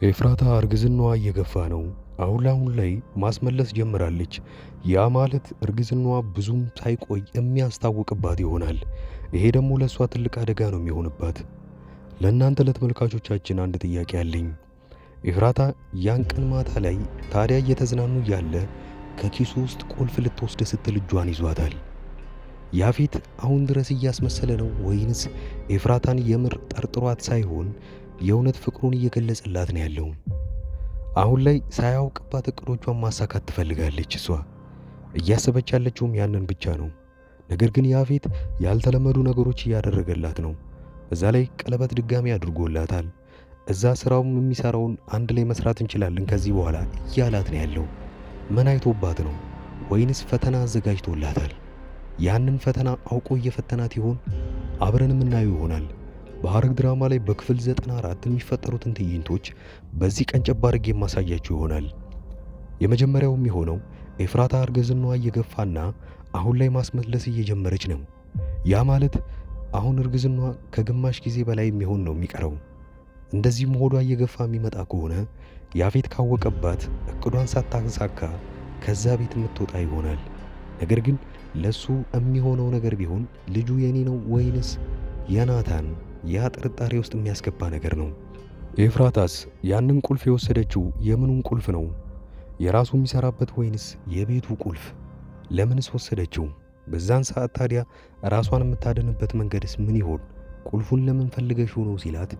ኤፍራታ እርግዝናዋ እየገፋ ነው። አሁን ላይ ማስመለስ ጀምራለች። ያ ማለት እርግዝናዋ ብዙም ሳይቆይ የሚያስታውቅባት ይሆናል። ይሄ ደግሞ ለእሷ ትልቅ አደጋ ነው የሚሆንባት። ለእናንተ ለተመልካቾቻችን አንድ ጥያቄ አለኝ። ኤፍራታ ያን ቀን ማታ ላይ ታዲያ እየተዝናኑ እያለ ከኪሱ ውስጥ ቁልፍ ልትወስድ ስትል እጇን ይዟታል። ያፌት አሁን ድረስ እያስመሰለ ነው ወይንስ ኤፍራታን የምር ጠርጥሯት ሳይሆን የእውነት ፍቅሩን እየገለጸላት ነው ያለው? አሁን ላይ ሳያውቅባት እቅዶቿን ማሳካት ትፈልጋለች። እሷ እያሰበች ያለችውም ያንን ብቻ ነው። ነገር ግን ያፌት ያልተለመዱ ነገሮች እያደረገላት ነው። በዛ ላይ ቀለበት ድጋሚ አድርጎላታል። እዛ ስራውም የሚሰራውን አንድ ላይ መስራት እንችላለን ከዚህ በኋላ እያላት ነው ያለው። ምን አይቶባት ነው? ወይንስ ፈተና አዘጋጅቶላታል? ያንን ፈተና አውቆ እየፈተናት ይሆን? አብረን የምናየው ይሆናል። በሐረግ ድራማ ላይ በክፍል 94 የሚፈጠሩትን ትዕይንቶች በዚህ ቀን ጨብ አድርጌ የማሳያችሁ ይሆናል። የመጀመሪያው የሚሆነው ኤፍራታ እርግዝናዋ እየገፋና አሁን ላይ ማስመለስ እየጀመረች ነው። ያ ማለት አሁን እርግዝናዋ ከግማሽ ጊዜ በላይ የሚሆን ነው የሚቀረው። እንደዚህም ሆዷ እየገፋ የሚመጣ ከሆነ ያፌት ካወቀባት እቅዷን ሳታሳካ ከዛ ቤት የምትወጣ ይሆናል። ነገር ግን ለሱ የሚሆነው ነገር ቢሆን ልጁ የኔ ነው ወይንስ የናታን? ያ ጥርጣሬ ውስጥ የሚያስገባ ነገር ነው። ኤፍራታስ ያንን ቁልፍ የወሰደችው የምኑን ቁልፍ ነው? የራሱ የሚሰራበት ወይንስ የቤቱ ቁልፍ? ለምንስ ወሰደችው? በዛን ሰዓት ታዲያ ራሷን የምታድንበት መንገድስ ምን ይሆን? ቁልፉን ለምን ፈልገሽው ነው ሲላት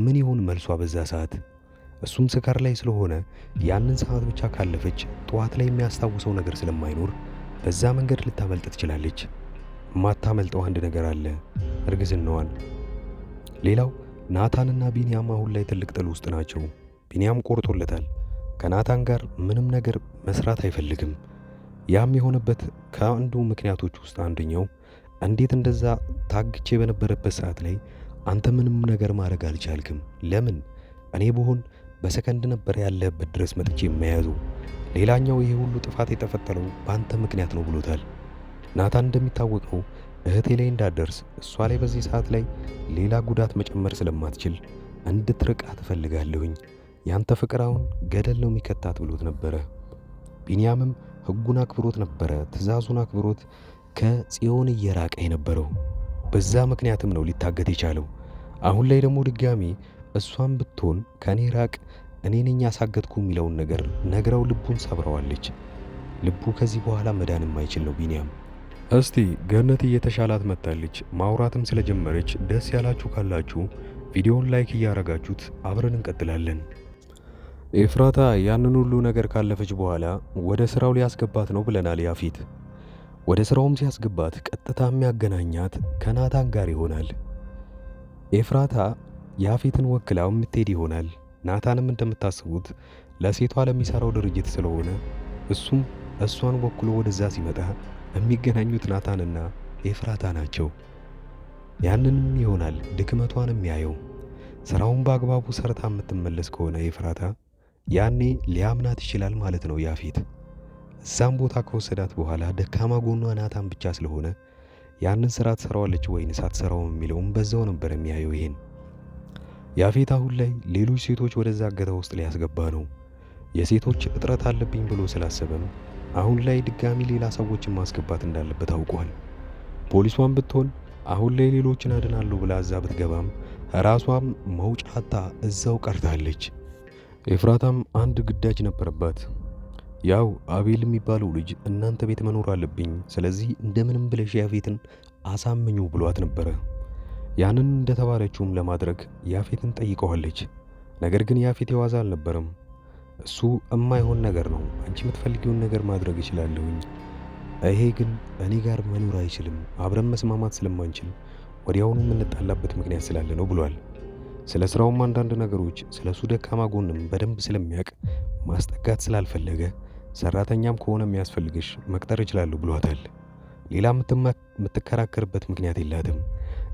ምን ይሆን መልሷ በዛ ሰዓት? እሱም ስካር ላይ ስለሆነ ያንን ሰዓት ብቻ ካለፈች ጠዋት ላይ የሚያስታውሰው ነገር ስለማይኖር በዛ መንገድ ልታመልጥ ትችላለች። ማታመልጠው አንድ ነገር አለ፣ እርግዝናዋን። ሌላው ናታንና ቢንያም አሁን ላይ ትልቅ ጥል ውስጥ ናቸው። ቢንያም ቆርጦለታል። ከናታን ጋር ምንም ነገር መስራት አይፈልግም። ያም የሆነበት ከአንዱ ምክንያቶች ውስጥ አንደኛው እንዴት እንደዛ ታግቼ በነበረበት ሰዓት ላይ አንተ ምንም ነገር ማድረግ አልቻልክም? ለምን? እኔ ብሆን በሰከንድ ነበር ያለህበት ድረስ መጥቼ የማያዙ። ሌላኛው ይሄ ሁሉ ጥፋት የተፈጠረው በአንተ ምክንያት ነው ብሎታል። ናታን እንደሚታወቀው እህቴ ላይ እንዳደርስ እሷ ላይ በዚህ ሰዓት ላይ ሌላ ጉዳት መጨመር ስለማትችል እንድትርቃ ትፈልጋለሁኝ። ያንተ ፍቅር አሁን ገደል ነው የሚከታት ብሎት ነበረ። ቢንያምም ሕጉን አክብሮት ነበረ፣ ትዕዛዙን አክብሮት ከጽዮን እየራቀ የነበረው። በዛ ምክንያትም ነው ሊታገት የቻለው። አሁን ላይ ደግሞ ድጋሚ እሷን ብትሆን ከኔ ራቅ፣ እኔ ነኝ ያሳገትኩ የሚለውን ነገር ነግረው ልቡን ሰብረዋለች። ልቡ ከዚህ በኋላ መዳን የማይችል ነው ቢንያም። እስቲ ገነት እየተሻላት መጣለች፣ ማውራትም ስለጀመረች ደስ ያላችሁ ካላችሁ ቪዲዮውን ላይክ እያረጋችሁት አብረን እንቀጥላለን። ኤፍራታ ያንን ሁሉ ነገር ካለፈች በኋላ ወደ ስራው ሊያስገባት ነው ብለናል ያፌት። ወደ ስራውም ሲያስገባት ቀጥታ የሚያገናኛት ከናታን ጋር ይሆናል። ኤፍራታ ያፌትን ወክላው የምትሄድ ይሆናል። ናታንም እንደምታስቡት ለሴቷ ለሚሰራው ድርጅት ስለሆነ እሱም እሷን ወክሎ ወደዛ ሲመጣ የሚገናኙት ናታንና ኤፍራታ ናቸው። ያንንም ይሆናል ድክመቷን የሚያየው። ስራውን በአግባቡ ሰርታ የምትመለስ ከሆነ ኤፍራታ ያኔ ሊያምናት ይችላል ማለት ነው ያፌት። እዛም ቦታ ከወሰዳት በኋላ ደካማ ጎኗ ናታን ብቻ ስለሆነ ያንን ስራ ትሰራዋለች ወይንስ አትሰራውም የሚለውም በዛው ነበር የሚያየው። ይሄን ያፌት አሁን ላይ ሌሎች ሴቶች ወደዛ እገታ ውስጥ ሊያስገባ ነው። የሴቶች እጥረት አለብኝ ብሎ ስላሰበም አሁን ላይ ድጋሚ ሌላ ሰዎችን ማስገባት እንዳለበት አውቋል። ፖሊሷን ብትሆን አሁን ላይ ሌሎችን አድናለሁ ብላ እዛ ብትገባም ራሷም መውጫታ እዛው ቀርታለች። ኤፍራታም አንድ ግዳጅ ነበረባት። ያው አቤል የሚባለው ልጅ እናንተ ቤት መኖር አለብኝ፣ ስለዚህ እንደምንም ብለሽ ያፌትን አሳምኙ ብሏት ነበረ። ያንን እንደተባለችውም ለማድረግ ያፌትን ጠይቀዋለች። ነገር ግን ያፌት የዋዛ አልነበረም። እሱ የማይሆን ነገር ነው፣ አንቺ የምትፈልጊውን ነገር ማድረግ እችላለሁኝ፣ ይሄ ግን እኔ ጋር መኖር አይችልም፣ አብረን መስማማት ስለማንችል ወዲያውኑ የምንጣላበት ምክንያት ስላለ ነው ብሏል። ስለ ስራውም አንዳንድ ነገሮች ስለ እሱ ደካማ ጎንም በደንብ ስለሚያውቅ ማስጠጋት ስላልፈለገ ሰራተኛም ከሆነ የሚያስፈልግሽ መቅጠር እችላለሁ ብሏታል። ሌላ የምትከራከርበት ምክንያት የላትም።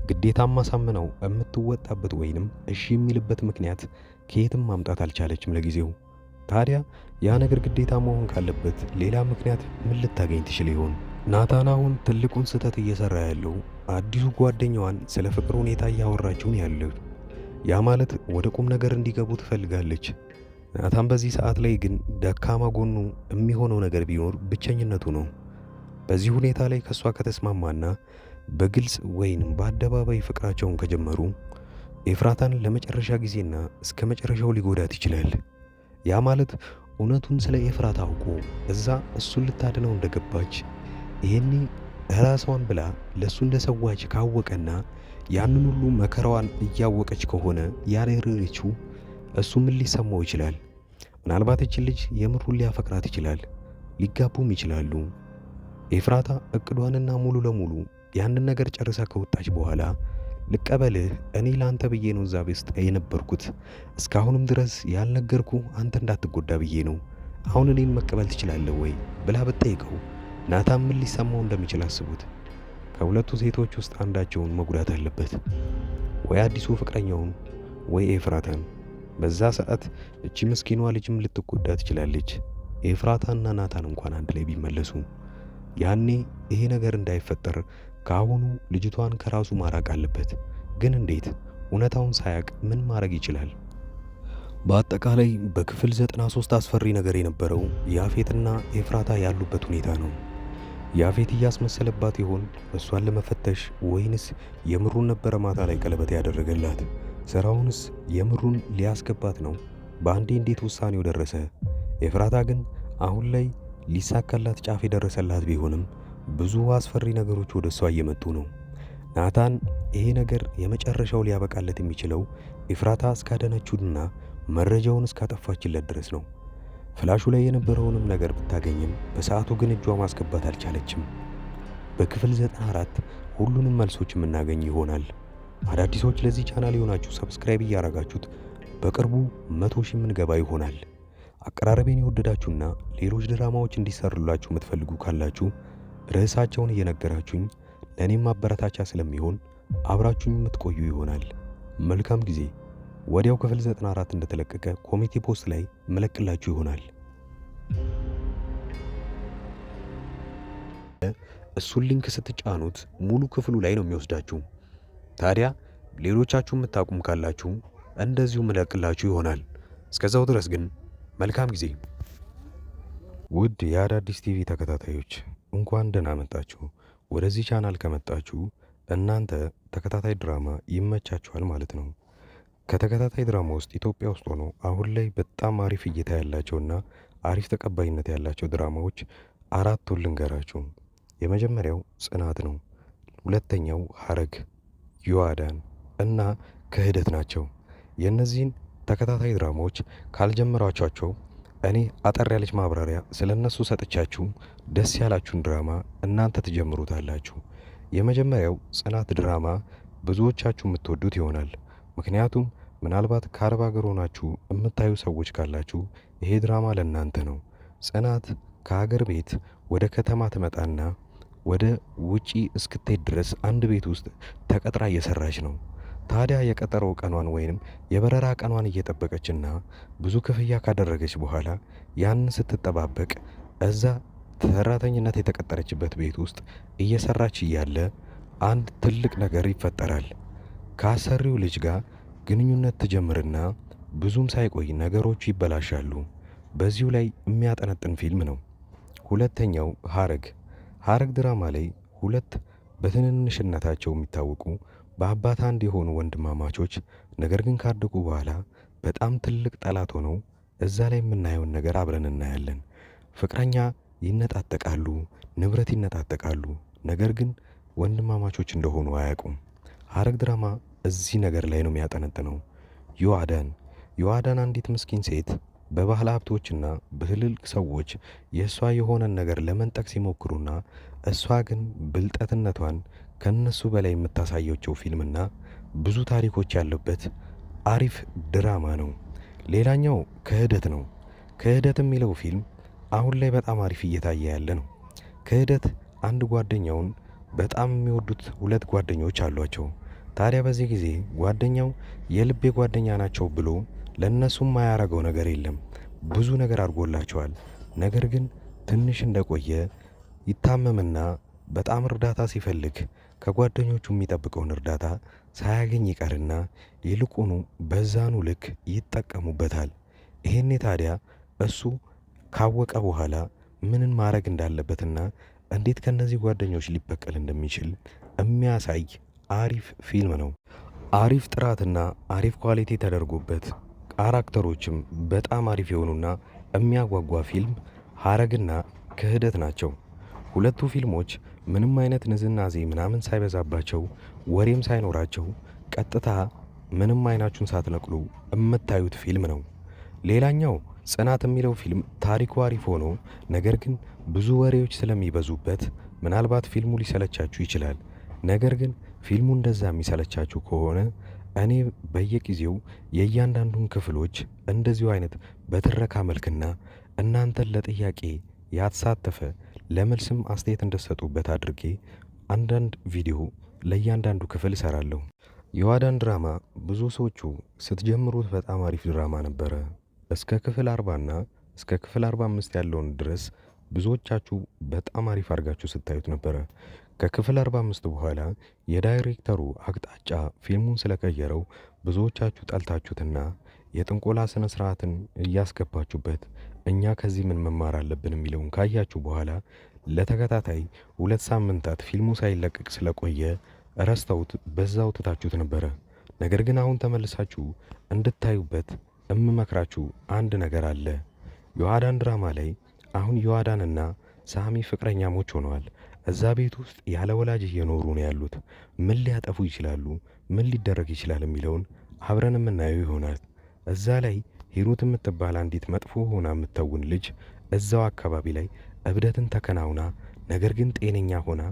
ግዴታም ማሳመነው የምትወጣበት ወይንም እሺ የሚልበት ምክንያት ከየትም ማምጣት አልቻለችም ለጊዜው። ታዲያ ያ ነገር ግዴታ መሆን ካለበት ሌላ ምክንያት ምን ልታገኝ ትችል ይሆን? ናታን አሁን ትልቁን ስህተት እየሰራ ያለው አዲሱ ጓደኛዋን ስለ ፍቅር ሁኔታ እያወራችውን ያለው ያ ማለት ወደ ቁም ነገር እንዲገቡ ትፈልጋለች። ናታን በዚህ ሰዓት ላይ ግን ደካማ ጎኑ የሚሆነው ነገር ቢኖር ብቸኝነቱ ነው። በዚህ ሁኔታ ላይ ከእሷ ከተስማማና በግልጽ ወይንም በአደባባይ ፍቅራቸውን ከጀመሩ ኤፍራታን ለመጨረሻ ጊዜና እስከ መጨረሻው ሊጎዳት ይችላል። ያ ማለት እውነቱን ስለ ኤፍራታ አውቆ እዛ እሱን ልታድነው እንደገባች ይሄኔ ራሷን ብላ ለእሱ እንደሰዋች ካወቀና ያንን ሁሉ መከራዋን እያወቀች ከሆነ ያረረችው እሱ ምን ሊሰማው ይችላል? ምናልባት እችን ልጅ የምሩን ሊያፈቅራት ይችላል። ሊጋቡም ይችላሉ። ኤፍራታ እቅዷንና ሙሉ ለሙሉ ያንን ነገር ጨርሳ ከወጣች በኋላ ልቀበልህ፣ እኔ ላንተ ብዬ ነው እዛ ውስጥ የነበርኩት፣ እስካሁንም ድረስ ያልነገርኩ አንተ እንዳትጎዳ ብዬ ነው። አሁን እኔን መቀበል ትችላለህ ወይ ብላ ብትጠይቀው ናታን ምን ሊሰማው እንደሚችል አስቡት። ከሁለቱ ሴቶች ውስጥ አንዳቸውን መጉዳት አለበት፣ ወይ አዲሱ ፍቅረኛውን ወይ ኤፍራታን። በዛ ሰዓት እቺ ምስኪኗ ልጅም ልትጎዳ ትችላለች። ኤፍራታና ናታን እንኳን አንድ ላይ ቢመለሱ ያኔ ይሄ ነገር እንዳይፈጠር ከአሁኑ ልጅቷን ከራሱ ማራቅ አለበት። ግን እንዴት? እውነታውን ሳያቅ ምን ማድረግ ይችላል? በአጠቃላይ በክፍል 93 አስፈሪ ነገር የነበረው ያፌትና ኤፍራታ ያሉበት ሁኔታ ነው። ያፌት እያስመሰለባት ይሆን እሷን ለመፈተሽ ወይንስ የምሩን ነበረ ማታ ላይ ቀለበት ያደረገላት? ስራውንስ የምሩን ሊያስገባት ነው? በአንዴ እንዴት ውሳኔው ደረሰ? ኤፍራታ ግን አሁን ላይ ሊሳካላት ጫፍ የደረሰላት ቢሆንም ብዙ አስፈሪ ነገሮች ወደ እሷ እየመጡ ነው። ናታን ይሄ ነገር የመጨረሻው ሊያበቃለት የሚችለው ኤፍራታ እስካደነችውና መረጃውን እስካጠፋችለት ድረስ ነው። ፍላሹ ላይ የነበረውንም ነገር ብታገኝም በሰዓቱ ግን እጇ ማስገባት አልቻለችም። በክፍል 94 ሁሉንም መልሶች የምናገኝ ይሆናል። አዳዲሶች ለዚህ ቻናል የሆናችሁ ሰብስክራይብ እያረጋችሁት በቅርቡ 100 ሺህ የምንገባ ይሆናል። አቀራረቤን የወደዳችሁና ሌሎች ድራማዎች እንዲሰሩላችሁ የምትፈልጉ ካላችሁ ርዕሳቸውን እየነገራችሁኝ ለእኔም ማበረታቻ ስለሚሆን አብራችሁኝ የምትቆዩ ይሆናል። መልካም ጊዜ። ወዲያው ክፍል 94 እንደተለቀቀ ኮሚቴ ፖስት ላይ መለቅላችሁ ይሆናል። እሱን ሊንክ ስትጫኑት ሙሉ ክፍሉ ላይ ነው የሚወስዳችሁ። ታዲያ ሌሎቻችሁ የምታቁም ካላችሁ እንደዚሁ መለቅላችሁ ይሆናል። እስከዛው ድረስ ግን መልካም ጊዜ። ውድ የአዳዲስ ቲቪ ተከታታዮች እንኳን ደህና መጣችሁ። ወደዚህ ቻናል ከመጣችሁ እናንተ ተከታታይ ድራማ ይመቻችኋል ማለት ነው። ከተከታታይ ድራማ ውስጥ ኢትዮጵያ ውስጥ ሆኖ አሁን ላይ በጣም አሪፍ እይታ ያላቸውና አሪፍ ተቀባይነት ያላቸው ድራማዎች አራቱን ልንገራችሁ። የመጀመሪያው ጽናት ነው። ሁለተኛው ሐረግ፣ ዮአዳን እና ክህደት ናቸው። የእነዚህን ተከታታይ ድራማዎች ካልጀመራችኋቸው እኔ አጠር ያለች ማብራሪያ ስለነሱ ሰጥቻችሁ ደስ ያላችሁን ድራማ እናንተ ትጀምሩታላችሁ። የመጀመሪያው ጽናት ድራማ ብዙዎቻችሁ የምትወዱት ይሆናል። ምክንያቱም ምናልባት ከአረብ ሀገር ሆናችሁ የምታዩ ሰዎች ካላችሁ ይሄ ድራማ ለእናንተ ነው። ጽናት ከሀገር ቤት ወደ ከተማ ትመጣና ወደ ውጪ እስክትሄድ ድረስ አንድ ቤት ውስጥ ተቀጥራ እየሰራች ነው። ታዲያ የቀጠሮ ቀኗን ወይንም የበረራ ቀኗን እየጠበቀችና ብዙ ክፍያ ካደረገች በኋላ ያን ስትጠባበቅ እዛ ሰራተኝነት የተቀጠረችበት ቤት ውስጥ እየሰራች እያለ አንድ ትልቅ ነገር ይፈጠራል። ከአሰሪው ልጅ ጋር ግንኙነት ትጀምርና ብዙም ሳይቆይ ነገሮቹ ይበላሻሉ። በዚሁ ላይ የሚያጠነጥን ፊልም ነው። ሁለተኛው ሐረግ። ሐረግ ድራማ ላይ ሁለት በትንንሽነታቸው የሚታወቁ በአባት አንድ የሆኑ ወንድማማቾች ነገር ግን ካደጉ በኋላ በጣም ትልቅ ጠላት ሆነው እዛ ላይ የምናየውን ነገር አብረን እናያለን። ፍቅረኛ ይነጣጠቃሉ፣ ንብረት ይነጣጠቃሉ። ነገር ግን ወንድማማቾች እንደሆኑ አያውቁም። ሐረግ ድራማ እዚህ ነገር ላይ ነው የሚያጠነጥነው። ዮአዳን አንዲት ምስኪን ሴት በባህል ሀብቶችና በትልልቅ ሰዎች የእሷ የሆነን ነገር ለመንጠቅ ሲሞክሩና እሷ ግን ብልጠትነቷን ከነሱ በላይ የምታሳየቸው ፊልምና ብዙ ታሪኮች ያለበት አሪፍ ድራማ ነው። ሌላኛው ክህደት ነው። ክህደት የሚለው ፊልም አሁን ላይ በጣም አሪፍ እየታየ ያለ ነው። ክህደት አንድ ጓደኛውን በጣም የሚወዱት ሁለት ጓደኞች አሏቸው። ታዲያ በዚህ ጊዜ ጓደኛው የልቤ ጓደኛ ናቸው ብሎ ለእነሱም ማያረገው ነገር የለም። ብዙ ነገር አድርጎላቸዋል። ነገር ግን ትንሽ እንደቆየ ይታመምና በጣም እርዳታ ሲፈልግ ከጓደኞቹ የሚጠብቀውን እርዳታ ሳያገኝ ይቀርና ይልቁኑ በዛኑ ልክ ይጠቀሙበታል። ይሄኔ ታዲያ እሱ ካወቀ በኋላ ምንን ማድረግ እንዳለበትና እንዴት ከነዚህ ጓደኞች ሊበቀል እንደሚችል የሚያሳይ አሪፍ ፊልም ነው። አሪፍ ጥራትና አሪፍ ኳሊቲ ተደርጎበት ካራክተሮችም በጣም አሪፍ የሆኑና የሚያጓጓ ፊልም ሀረግና ክህደት ናቸው። ሁለቱ ፊልሞች ምንም አይነት ንዝናዜ ምናምን ሳይበዛባቸው ወሬም ሳይኖራቸው ቀጥታ ምንም አይናችሁን ሳትነቅሉ የምታዩት ፊልም ነው። ሌላኛው ጽናት የሚለው ፊልም ታሪኩ አሪፍ ሆኖ ነገር ግን ብዙ ወሬዎች ስለሚበዙበት ምናልባት ፊልሙ ሊሰለቻችሁ ይችላል። ነገር ግን ፊልሙ እንደዛ የሚሰለቻችሁ ከሆነ እኔ በየጊዜው የእያንዳንዱን ክፍሎች እንደዚሁ አይነት በትረካ መልክና እናንተን ለጥያቄ ያሳተፈ ለመልስም አስተያየት እንደሰጡበት አድርጌ አንዳንድ ቪዲዮ ለእያንዳንዱ ክፍል እሰራለሁ። የዋዳን ድራማ ብዙ ሰዎቹ ስትጀምሩት በጣም አሪፍ ድራማ ነበረ። እስከ ክፍል 40 እና እስከ ክፍል 45 ያለውን ድረስ ብዙዎቻችሁ በጣም አሪፍ አድርጋችሁ ስታዩት ነበረ። ከክፍል 45 በኋላ የዳይሬክተሩ አቅጣጫ ፊልሙን ስለቀየረው ብዙዎቻችሁ ጠልታችሁትና የጥንቆላ ስነ ስርዓትን እያስገባችሁበት እኛ ከዚህ ምን መማር አለብን የሚለውን ካያችሁ በኋላ ለተከታታይ 2 ሳምንታት ፊልሙ ሳይለቀቅ ስለቆየ ረስተውት በዛው ትታችሁት ነበረ። ነገር ግን አሁን ተመልሳችሁ እንድታዩበት እምመክራችሁ አንድ ነገር አለ። የዋዳን ድራማ ላይ አሁን የዋዳንና ሳሚ ፍቅረኛሞች ሆነዋል። እዛ ቤት ውስጥ ያለ ወላጅ እየኖሩ ነው ያሉት። ምን ሊያጠፉ ይችላሉ፣ ምን ሊደረግ ይችላል የሚለውን አብረን የምናየው ይሆናል። እዛ ላይ ሂሩት የምትባል አንዲት መጥፎ ሆና የምትተውን ልጅ እዛው አካባቢ ላይ እብደትን ተከናውና ነገር ግን ጤነኛ ሆና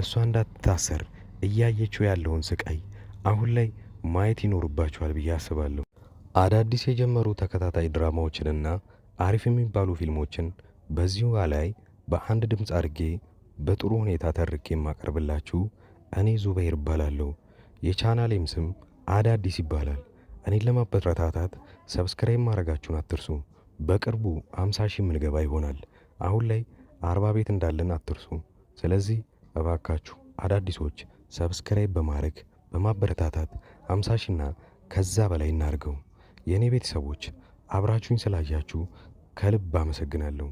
እሷ እንዳትታሰር እያየችው ያለውን ስቃይ አሁን ላይ ማየት ይኖርባቸዋል ብዬ አስባለሁ። አዳዲስ የጀመሩ ተከታታይ ድራማዎችንና አሪፍ የሚባሉ ፊልሞችን በዚሁ ላይ በአንድ ድምፅ አድርጌ በጥሩ ሁኔታ ተርኬ የማቀርብላችሁ እኔ ዙበይር እባላለሁ። የቻናሌም ስም አዳዲስ ይባላል። እኔን ለማበረታታት ሰብስክራይብ ማድረጋችሁን አትርሱ። በቅርቡ 50 ሺህ ምንገባ ይሆናል። አሁን ላይ 40 ቤት እንዳለን አትርሱ። ስለዚህ እባካችሁ አዳዲሶች ሰብስክራይብ በማድረግ በማበረታታት 50 ሺና ከዛ በላይ እናርገው። የእኔ ቤተሰቦች አብራችሁኝ ስላያችሁ ከልብ አመሰግናለሁ።